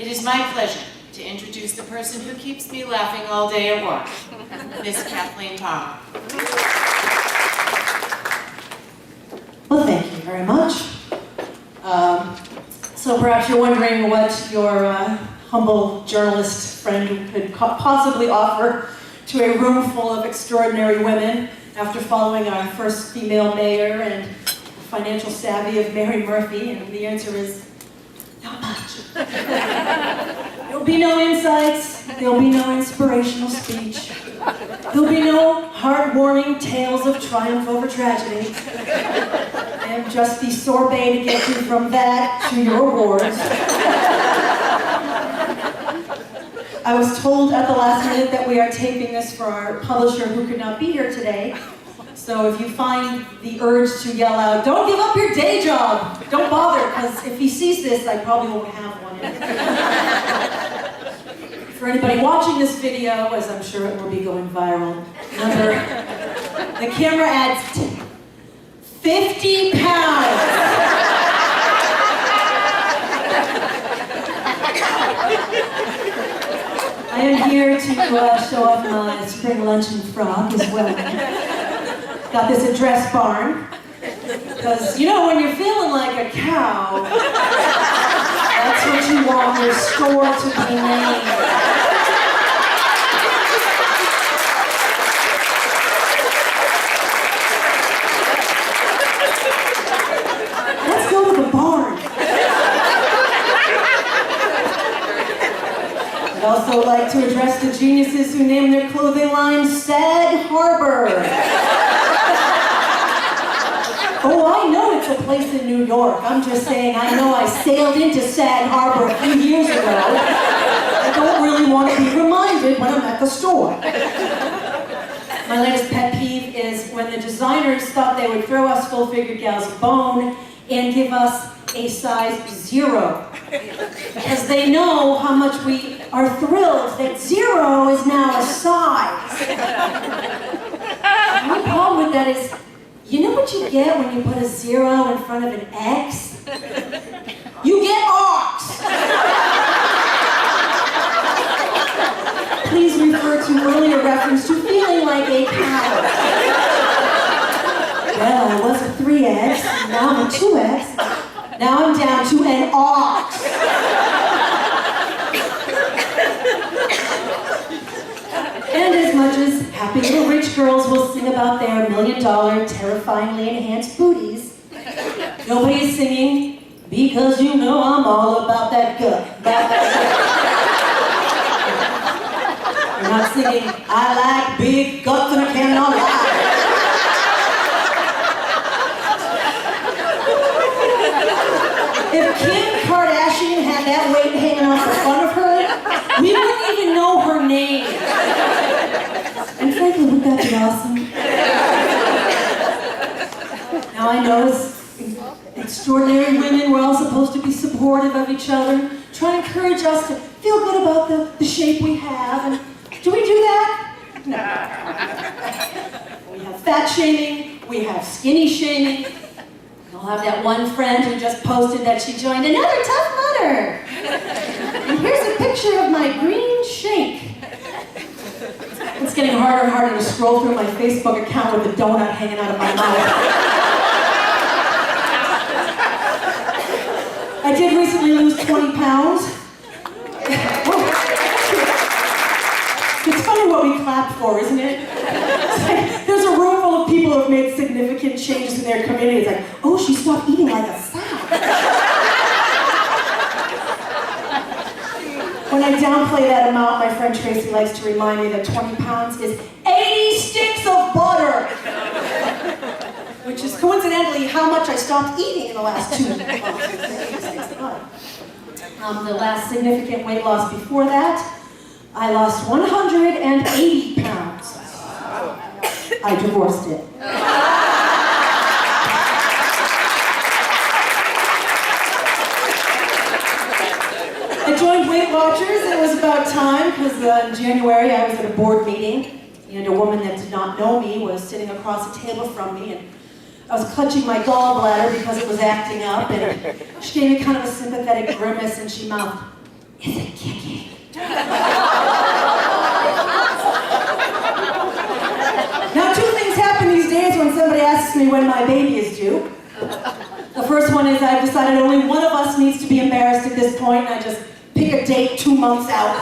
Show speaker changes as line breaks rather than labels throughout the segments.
It is my pleasure to introduce the person who keeps me laughing all day at work, Miss Kathleen Palmer.
Well, thank you very much. So perhaps you're wondering what your humble journalist friend could possibly offer to a room full of extraordinary women after following our first female mayor and the financial savvy of Mary Murphy, and the answer is not much. There'll be no insights, there'll be no inspirational speech, there'll be no heartwarming tales of triumph over tragedy. And just the sorbet to get you from that to your awards. I was told at the last minute that we are taping this for our publisher who could not be here today. So if you find the urge to yell out, "Don't give up your day job!" Don't bother, because if he sees this, I probably won't have one. For anybody watching this video, as I'm sure it will be going viral, remember, the camera adds 50 pounds. I am here to show off my spring luncheon frock as well. Got this at Dress Barn. Because, you know, when you're feeling like a cow, that's what you want your store to be named. I'd also like to address the geniuses who named their clothing line Sag Harbor. Oh, I know it's a place in New York. I'm just saying, I know I sailed into Sag Harbor a few years ago. I don't really want to be reminded when I'm at the store. My latest pet peeve is when the designers thought they would throw us full-figured gals a bone and give us a size 0. Because they know how much we are thrilled that 0 is now a size. My problem with that is, you know what you get when you put a 0 in front of an X? You get ox! Please refer to earlier reference to feeling like a cow. Well, I was a 3X, now I'm a 2X. Now I'm down to an ox. And as much as happy little rich girls will sing about their $1 million, terrifyingly enhanced booties, nobody is singing, "Because you know I'm all about that gut, about that gut." You're not singing, "I like big guts and I cannot lie." If Kim Kardashian had that weight hanging off the front of her, we wouldn't even know her name. And frankly, wouldn't that be awesome? Now I know as extraordinary women, we're all supposed to be supportive of each other, try to encourage us to feel good about the shape we have. And do we do that? No. We have fat shaming, we have skinny shaming. I'll have that one friend who just posted that she joined another Tough Mudder. And here's a picture of my green shake. It's getting harder and harder to scroll through my Facebook account with a donut hanging out of my mouth. I did recently lose 20 pounds. It's funny what we clap for, isn't it? It's like, there's a room full of people who have made significant changes in their community. It's like, oh, she stopped eating like a sow. When I downplay that amount, my friend Tracy likes to remind me that 20 pounds is 80 sticks of butter. Which is coincidentally how much I stopped eating in the last 2 months. 80 sticks of butter. The last significant weight loss before that, I lost 180 pounds. I divorced it. I joined Weight Watchers. It was about time because in January I was at a board meeting and a woman that did not know me was sitting across the table from me, and I was clutching my gallbladder because it was acting up, and she gave me kind of a sympathetic grimace and she mouthed, is it kicking? Now, two things happen these days when somebody asks me when my baby is due. The first one is I've decided only one of us needs to be embarrassed at this point, and I just pick a date 2 months out.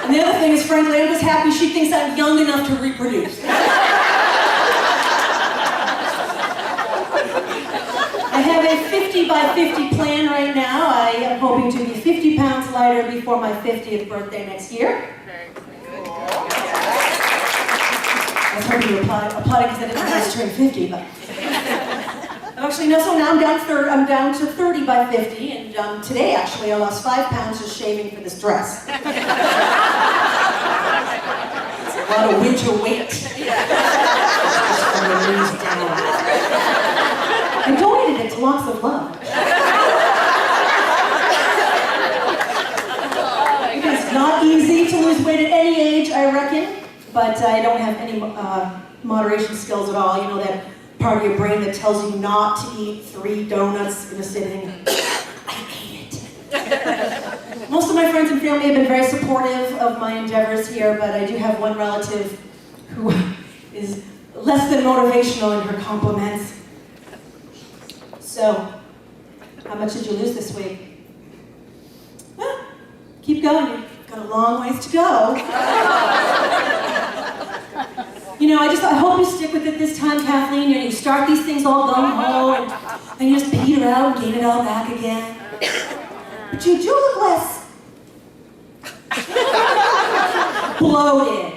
And the other thing is, frankly, I'm just happy she thinks I'm young enough to reproduce. I have a 50 by 50 plan right now. I am hoping to be 50 pounds lighter before my 50th birthday next year. I was hoping you applauded because I didn't just turn 50, but... Actually, no, so now I'm down to 30 by 50, and today, actually, I lost 5 pounds just shaving for this dress. It's a lot of winter weight. Just from the knees down. I donated it to Lots of Love. It's not easy to lose weight at any age, I reckon, but I don't have any moderation skills at all. You know that part of your brain that tells you not to eat 3 donuts in a sitting. I ate it. Most of my friends and family have been very supportive of my endeavors here, but I do have one relative who is less than motivational in her compliments. So, how much did you lose this week? Well, keep going. You've got a long ways to go. You know, I hope you stick with it this time, Kathleen. You start these things all gung-ho, and you just peter out and gain it all back again. But you do look less bloated.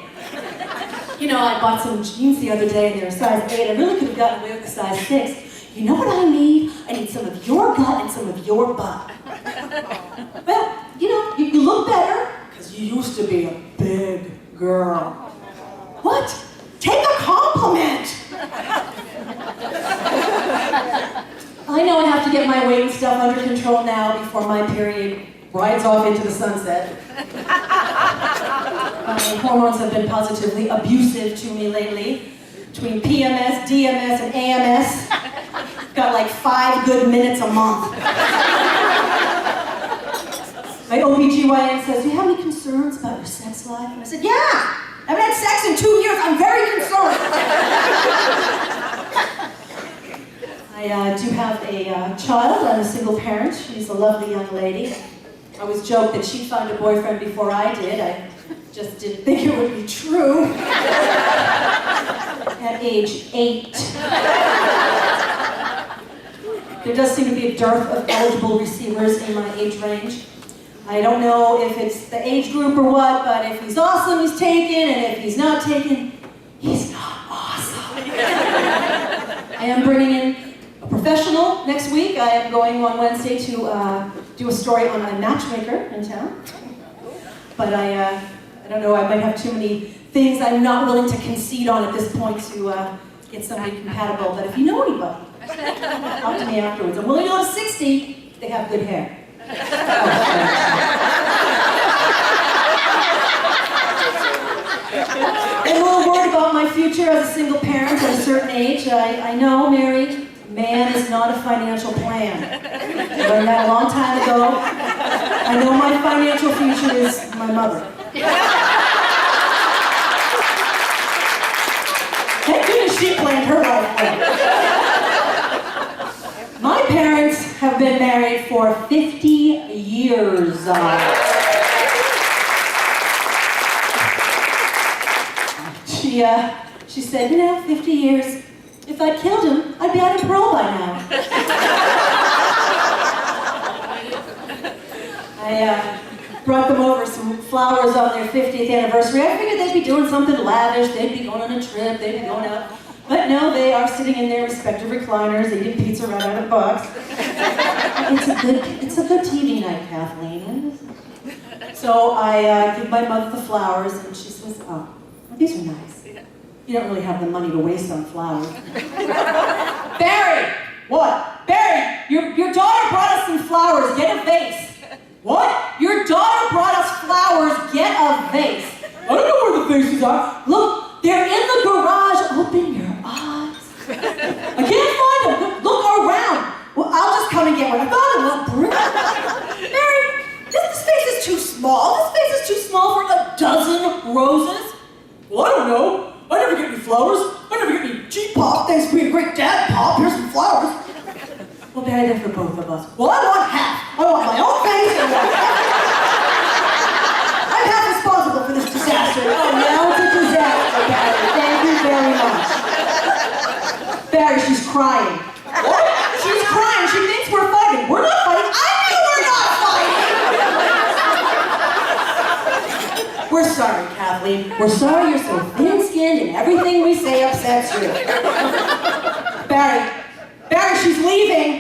You know, I bought some jeans the other day, and they're a size 8. I really could have gotten away with a size 6. You know what I need? I need some of your gut and some of your butt. Well, you know, you look better, because you used to be a big girl. What? Take a compliment! I know I have to get my weight and stuff under control now before my period rides off into the sunset. My hormones have been positively abusive to me lately. Between PMS, DMS, and AMS, got like 5 good minutes a month. My OBGYN says, do you have any concerns about your sex life? And I said, yeah! I haven't had sex in 2 years. I'm very concerned. I do have a child. I'm a single parent. She's a lovely young lady. I always joke that she found a boyfriend before I did. I just didn't think it would be true. At age 8. There does seem to be a dearth of eligible receivers in my age range. I don't know if it's the age group or what, but if he's awesome, he's taken, and if he's not taken, he's not awesome. I am bringing in a professional next week. I am going on Wednesday to do a story on a matchmaker in town. But I don't know, I might have too many things I'm not willing to concede on at this point to get somebody compatible. But if you know anybody, talk to me afterwards. I'm willing to go to 60, they have good hair. I'm a little worried about my future as a single parent at a certain age. I know, married man is not a financial plan. I learned that a long time ago. I know my financial future is my mother. Thank goodness she planned her life well. My parents have been married for 50 years. She said, you know, 50 years, if I'd killed him, I'd be out of parole by now. I brought them over some flowers on their 50th anniversary. I figured they'd be doing something lavish, they'd be going on a trip, they'd be going out. But no, they are sitting in their respective recliners, eating pizza right out of the box. It's a good TV night, Kathleen. So I give my mother the flowers, and she says, oh, these are nice. You don't really have the money to waste on flowers. Barry! What? Barry, your daughter brought us some flowers. Get a vase. What? Your daughter brought us flowers. Get a vase. I don't know where the vases are. Look, they're in the garage. Open your eyes. I can't find them. Look around. Well, I'll just come and get one. I thought I want broom. Mary, this space is too small. This space is too small for a dozen roses. Well, I don't know. I never get any flowers. I never get any G-pop. Thanks for being a great dad, Pop. Here's some flowers. Well, Barry, they're for both of us. Well, I want half. I want my own face and I'm half responsible for this disaster. Oh, now it's a disaster, Barry. Thank you very much. Barry, she's crying. What? She's crying. She thinks we're fighting. We're not fighting. I know we're not fighting. We're sorry, Kathleen. We're sorry you're so thin-skinned and everything we say upsets you. Barry, she's leaving.